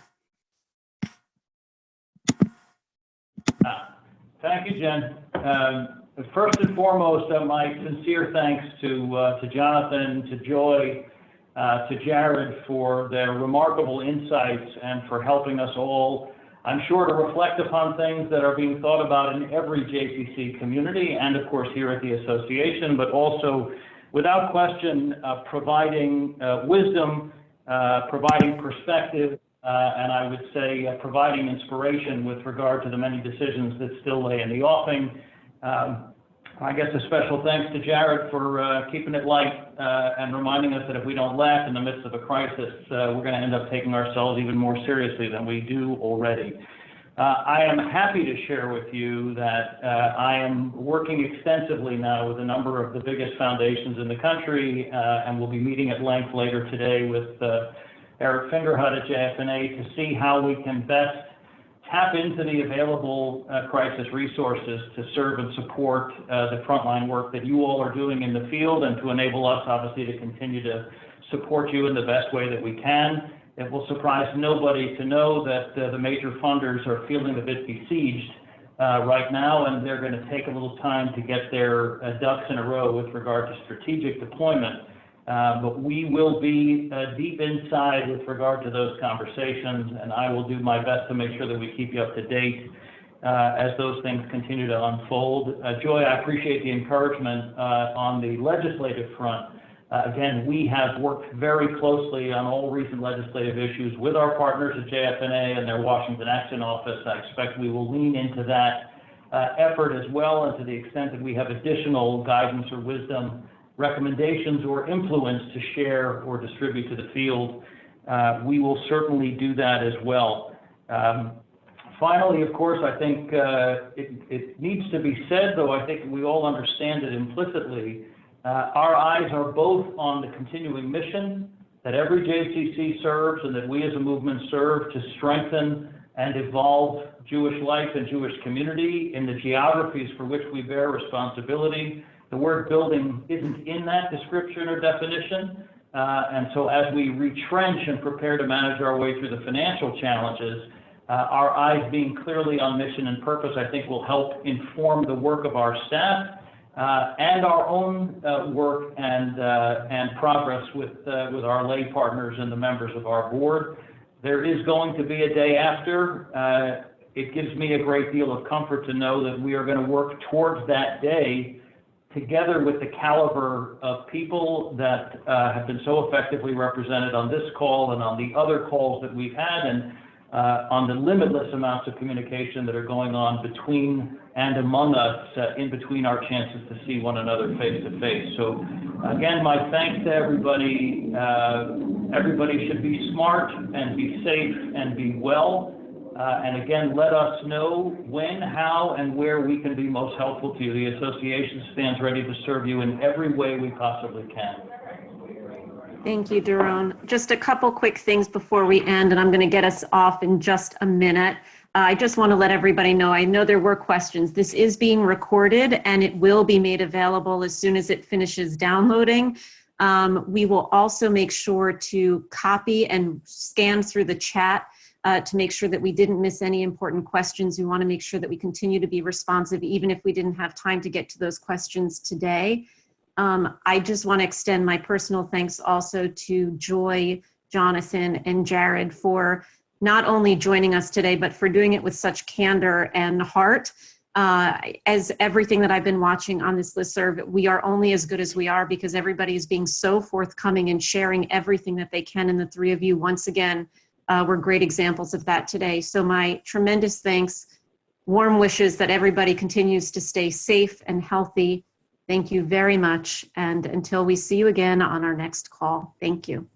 Thank you, Jen. First and foremost, my sincere thanks to Jonathan, to Joy, to Jared for their remarkable insights and for helping us all, I'm sure, to reflect upon things that are being thought about in every JCC community and, of course, here at the association, but also, without question, providing wisdom, providing perspective, and I would say providing inspiration with regard to the many decisions that still lay in the offing. I guess a special thanks to Jared for keeping it light and reminding us that if we don't laugh in the midst of a crisis, we're going to end up taking ourselves even more seriously than we do already. I am happy to share with you that I am working extensively now with a number of the biggest foundations in the country, and we'll be meeting at length later today with Eric Fingerhut at JFNA to see how we can best tap into the available crisis resources to serve and support the frontline work that you all are doing in the field, and to enable us, obviously, to continue to support you in the best way that we can. It will surprise nobody to know that the major funders are feeling a bit besieged right now, and they're going to take a little time to get their ducks in a row with regard to strategic deployment. But we will be deep inside with regard to those conversations, and I will do my best to make sure that we keep you up to date as those things continue to unfold. Joy, I appreciate the encouragement on the legislative front. Again, we have worked very closely on all recent legislative issues with our partners at JFNA and their Washington Action Office. I expect we will lean into that effort as well, and to the extent that we have additional guidance or wisdom, recommendations, or influence to share or distribute to the field, we will certainly do that as well. Finally, of course, I think it needs to be said, though I think we all understand it implicitly, our eyes are both on the continuing mission that every JCC serves and that we as a movement serve to strengthen and evolve Jewish life and Jewish community in the geographies for which we bear responsibility. The word building isn't in that description or definition. And so as we retrench and prepare to manage our way through the financial challenges, our eyes being clearly on mission and purpose, I think, will help inform the work of our staff and our own work and progress with our lay partners and the members of our board. There is going to be a day after. It gives me a great deal of comfort to know that we are going to work towards that day together with the caliber of people that have been so effectively represented on this call and on the other calls that we've had, and on the limitless amounts of communication that are going on between and among us in between our chances to see one another face to face. So again, my thanks to everybody. Everybody should be smart and be safe and be well. And again, let us know when, how, and where we can be most helpful to you. The association stands ready to serve you in every way we possibly can. Thank you, Daron. Just a couple quick things before we end, and I'm going to get us off in just a minute. I just want to let everybody know, I know there were questions. This is being recorded, and it will be made available as soon as it finishes downloading. We will also make sure to copy and scan through the chat to make sure that we didn't miss any important questions. We want to make sure that we continue to be responsive, even if we didn't have time to get to those questions today. I just want to extend my personal thanks also to Joy, Jonathan, and Jared for not only joining us today, but for doing it with such candor and heart. As everything that I've been watching on this listserv, we are only as good as we are because everybody is being so forthcoming and sharing everything that they can. And the three of you, once again, were great examples of that today. So my tremendous thanks, warm wishes that everybody continues to stay safe and healthy. Thank you very much. And until we see you again on our next call, thank you.